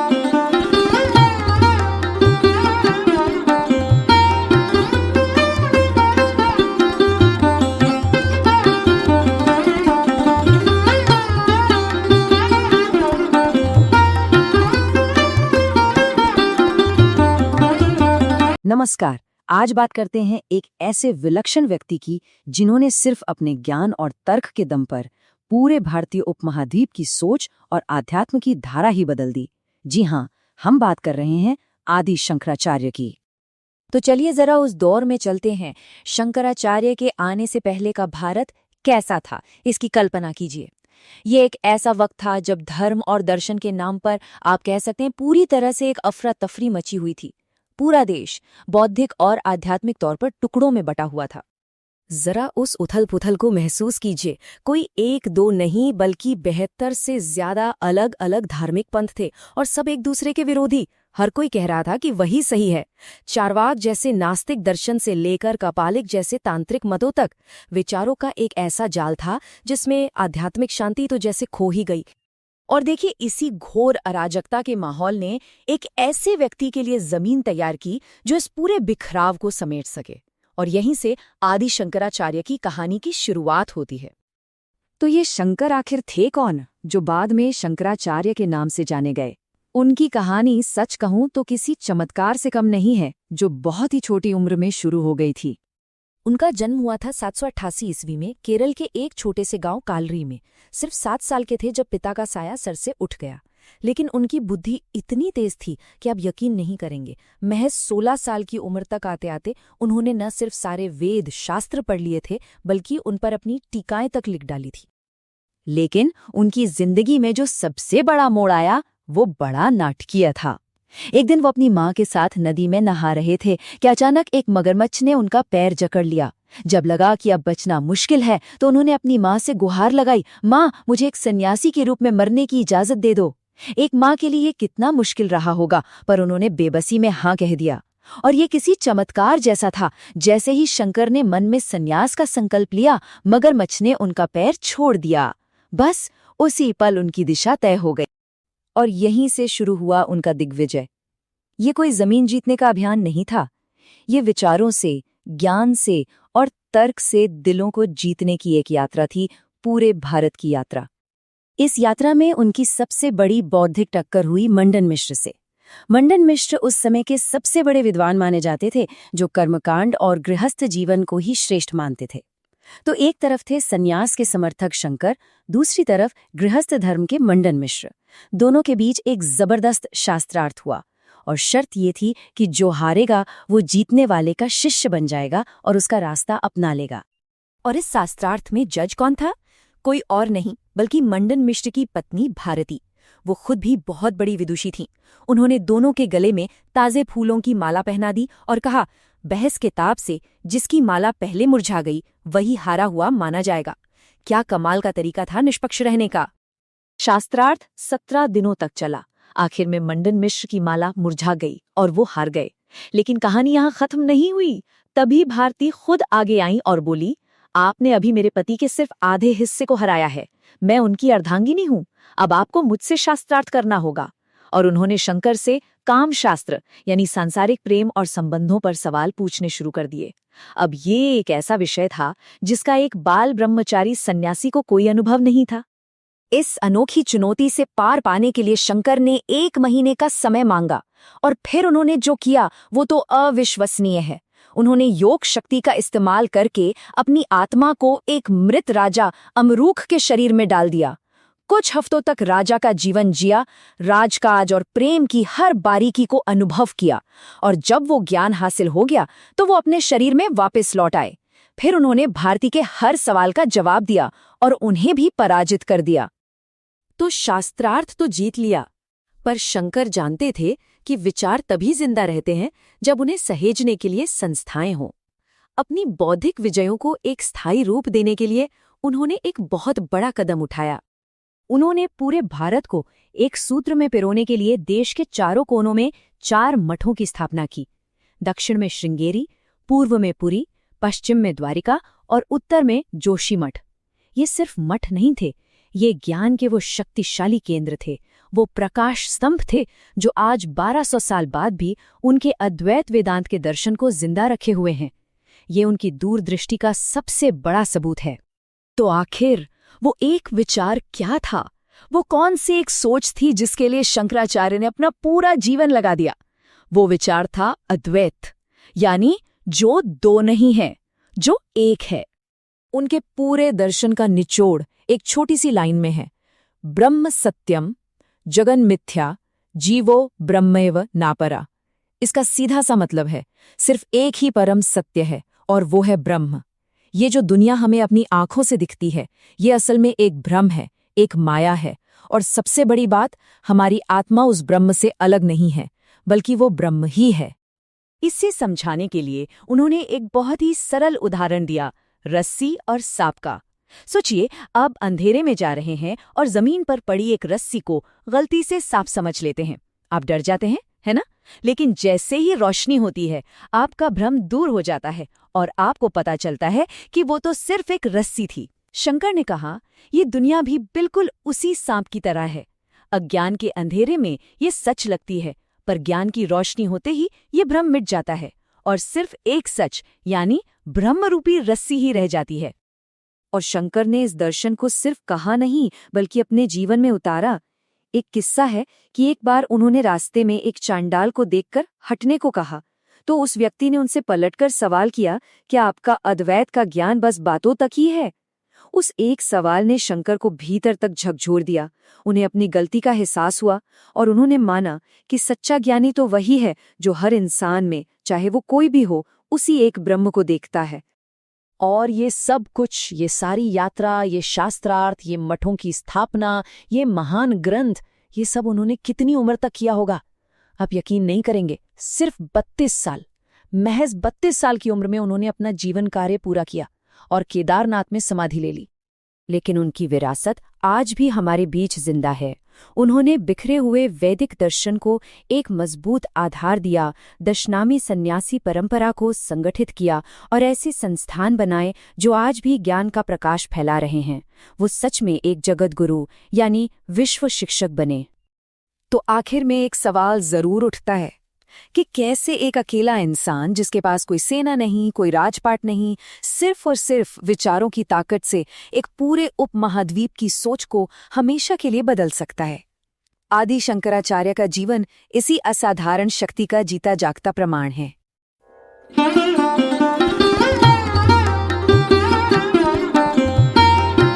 नमस्कार। आज बात करते हैं एक ऐसे विलक्षण व्यक्ति की जिन्होंने सिर्फ अपने ज्ञान और तर्क के दम पर पूरे भारतीय उपमहाद्वीप की सोच और आध्यात्म की धारा ही बदल दी। जी हाँ, हम बात कर रहे हैं आदि शंकराचार्य की। तो चलिए जरा उस दौर में चलते हैं। शंकराचार्य के आने से पहले का भारत कैसा था, इसकी कल्पना कीजिए। ये एक ऐसा वक्त था जब धर्म और दर्शन के नाम पर आप कह सकते हैं पूरी तरह से एक अफरा तफरी मची हुई थी। पूरा देश बौद्धिक और आध्यात्मिक तौर पर टुकड़ों में बटा हुआ था। जरा उस उथल पुथल को महसूस कीजिए। कोई एक दो नहीं बल्कि 72 से ज्यादा अलग अलग धार्मिक पंथ थे और सब एक दूसरे के विरोधी। हर कोई कह रहा था कि वही सही है। चार्वाक जैसे नास्तिक दर्शन से लेकर कपालिक जैसे तांत्रिक मतों तक विचारों का एक ऐसा जाल था जिसमें आध्यात्मिक शांति तो जैसे खो ही गई। और देखिए, इसी घोर अराजकता के माहौल ने एक ऐसे व्यक्ति के लिए जमीन तैयार की जो इस पूरे बिखराव को समेट सके। और यहीं से आदि शंकराचार्य की कहानी की शुरुआत होती है। तो ये शंकर आखिर थे कौन, जो बाद में शंकराचार्य के नाम से जाने गए? उनकी कहानी सच कहूं तो किसी चमत्कार से कम नहीं है, जो बहुत ही छोटी उम्र में शुरू हो गई थी। उनका जन्म हुआ था 788 ईस्वी में केरल के एक छोटे से गांव कालरी में। सिर्फ 7 साल के थे जब पिता का साया सर से उठ गया। लेकिन उनकी बुद्धि इतनी तेज थी कि आप यकीन नहीं करेंगे, महज 16 साल की उम्र तक आते आते उन्होंने न सिर्फ सारे वेद शास्त्र पढ़ लिए थे, बल्कि उन पर अपनी टीकाएं तक लिख डाली थी। लेकिन उनकी जिंदगी में जो सबसे बड़ा मोड़ आया वो बड़ा नाटकीय था। एक दिन वो अपनी माँ के साथ नदी में नहा रहे थे कि अचानक एक मगरमच्छ ने उनका पैर जकड़ लिया। जब लगा कि अब बचना मुश्किल है तो उन्होंने अपनी माँ से गुहार लगाई, माँ मुझे एक सन्यासी के रूप में मरने की इजाजत दे दो। एक माँ के लिए कितना मुश्किल रहा होगा, पर उन्होंने बेबसी में हाँ कह दिया। और ये किसी चमत्कार जैसा था। जैसे ही शंकर ने मन में सन्यास का संकल्प लिया, मगरमच्छ ने उनका पैर छोड़ दिया। बस उसी पल उनकी दिशा तय हो गई और यहीं से शुरू हुआ उनका दिग्विजय। ये कोई जमीन जीतने का अभियान नहीं था। ये विचारों से, ज्ञान से और तर्क से दिलों को जीतने की एक यात्रा थी, पूरे भारत की यात्रा। इस यात्रा में उनकी सबसे बड़ी बौद्धिक टक्कर हुई मंडन मिश्र से। मंडन मिश्र उस समय के सबसे बड़े विद्वान माने जाते थे, जो कर्मकांड और गृहस्थ जीवन को ही श्रेष्ठ मानते थे। तो एक तरफ थे सन्यास के समर्थक शंकर, दूसरी तरफ गृहस्थ धर्म के मंडन मिश्र। दोनों के बीच एक जबरदस्त शास्त्रार्थ हुआ और शर्त ये थी कि जो हारेगा वो जीतने वाले का शिष्य बन जाएगा और उसका रास्ता अपना लेगा। और इस शास्त्रार्थ में जज कौन था? कोई और नहीं बल्कि मंडन मिश्र की पत्नी भारती। वो खुद भी बहुत बड़ी विदुषी थीं। उन्होंने दोनों के गले में ताजे फूलों की माला पहना दी और कहा, बहस के ताप से जिसकी माला पहले मुरझा गई वही हारा हुआ माना जाएगा। क्या कमाल का तरीका था निष्पक्ष रहने का। शास्त्रार्थ 17 दिनों तक चला। आखिर में मंडन मिश्र की माला मुरझा गई और वो हार गए। लेकिन कहानी यहाँ खत्म नहीं हुई। तभी भारती खुद आगे आई और बोली, आपने अभी मेरे पति के सिर्फ आधे हिस्से को हराया है। मैं उनकी अर्धांगिनी हूँ। अब आपको मुझसे शास्त्रार्थ करना होगा। और उन्होंने शंकर से काम शास्त्र यानी सांसारिक प्रेम और संबंधों पर सवाल पूछने शुरू कर दिए। अब ये एक ऐसा विषय था जिसका एक बाल ब्रह्मचारी सन्यासी को कोई अनुभव नहीं था। इस अनोखी चुनौती से पार पाने के लिए शंकर ने 1 महीने का समय मांगा और फिर उन्होंने जो किया वो तो अविश्वसनीय है। उन्होंने योग शक्ति का इस्तेमाल करके अपनी आत्मा को एक मृत राजा अमरूख के शरीर में डाल दिया। कुछ हफ्तों तक राजा का जीवन जिया, राजकाज और प्रेम की हर बारीकी को अनुभव किया और जब वो ज्ञान हासिल हो गया तो वो अपने शरीर में वापस लौट आए। फिर उन्होंने भारती के हर सवाल का जवाब दिया और उन्हें भी पराजित कर दिया। तो शास्त्रार्थ तो जीत लिया, पर शंकर जानते थे कि विचार तभी जिंदा रहते हैं जब उन्हें सहेजने के लिए संस्थाएं हों। अपनी बौद्धिक विजयों को एक स्थायी रूप देने के लिए उन्होंने एक बहुत बड़ा कदम उठाया। उन्होंने पूरे भारत को एक सूत्र में पिरोने के लिए देश के चारों कोनों में 4 मठों की स्थापना की। दक्षिण में श्रृंगेरी, पूर्व में पुरी, पश्चिम में द्वारिका और उत्तर में जोशी मठ। ये सिर्फ मठ नहीं थे, ये ज्ञान के वो शक्तिशाली केंद्र थे वो प्रकाश स्तंभ थे जो आज 1200 साल बाद भी उनके अद्वैत वेदांत के दर्शन को जिंदा रखे हुए हैं। ये उनकी दूरदृष्टि का सबसे बड़ा सबूत है। तो आखिर वो एक विचार क्या था? वो कौन सी एक सोच थी जिसके लिए शंकराचार्य ने अपना पूरा जीवन लगा दिया? वो विचार था अद्वैत, यानी जो दो नहीं है, जो एक है। उनके पूरे दर्शन का निचोड़ एक छोटी सी लाइन में है, ब्रह्म सत्यम जगन मिथ्या जीवो ब्रह्मेव नापरा। इसका सीधा सा मतलब है सिर्फ एक ही परम सत्य है और वो है ब्रह्म। ये जो दुनिया हमें अपनी आंखों से दिखती है, ये असल में एक भ्रम है, एक माया है। और सबसे बड़ी बात, हमारी आत्मा उस ब्रह्म से अलग नहीं है, बल्कि वो ब्रह्म ही है। इसे समझाने के लिए उन्होंने एक बहुत ही सरल उदाहरण दिया, रस्सी और सांप का। सोचिए, आप अंधेरे में जा रहे हैं और जमीन पर पड़ी एक रस्सी को गलती से सांप समझ लेते हैं। आप डर जाते हैं, है ना? लेकिन जैसे ही रोशनी होती है, आपका भ्रम दूर हो जाता है और आपको पता चलता है कि वो तो सिर्फ एक रस्सी थी। शंकर ने कहा, ये दुनिया भी बिल्कुल उसी सांप की तरह है। अज्ञान के अंधेरे में ये सच लगती है, पर ज्ञान की रोशनी होते ही ये भ्रम मिट जाता है और सिर्फ एक सच यानी ब्रह्मरूपी रस्सी ही रह जाती है। और शंकर ने इस दर्शन को सिर्फ कहा नहीं, बल्कि अपने जीवन में उतारा। एक किस्सा है कि एक बार उन्होंने रास्ते में एक चांडाल को देखकर हटने को कहा, तो उस व्यक्ति ने उनसे पलटकर सवाल किया, क्या आपका अद्वैत का ज्ञान बस बातों तक ही है? उस एक सवाल ने शंकर को भीतर तक झकझोर दिया। उन्हें अपनी गलती का एहसास हुआ और उन्होंने माना कि सच्चा ज्ञानी तो वही है जो हर इंसान में, चाहे वो कोई भी हो, उसी एक ब्रह्म को देखता है। और ये सब कुछ, ये सारी यात्रा, ये शास्त्रार्थ, ये मठों की स्थापना, ये महान ग्रंथ, ये सब उन्होंने कितनी उम्र तक किया होगा? आप यकीन नहीं करेंगे, सिर्फ 32 साल, महज 32 साल की उम्र में उन्होंने अपना जीवन कार्य पूरा किया और केदारनाथ में समाधि ले ली। लेकिन उनकी विरासत आज भी हमारे बीच जिंदा है। उन्होंने बिखरे हुए वैदिक दर्शन को एक मजबूत आधार दिया, दशनामी सन्यासी परंपरा को संगठित किया और ऐसे संस्थान बनाए जो आज भी ज्ञान का प्रकाश फैला रहे हैं। वो सच में एक जगत गुरु यानी विश्व शिक्षक बने। तो आखिर में एक सवाल जरूर उठता है कि कैसे एक अकेला इंसान, जिसके पास कोई सेना नहीं, कोई राजपाट नहीं, सिर्फ और सिर्फ विचारों की ताकत से एक पूरे उपमहाद्वीप की सोच को हमेशा के लिए बदल सकता है? आदि शंकराचार्य का जीवन इसी असाधारण शक्ति का जीता जागता प्रमाण है।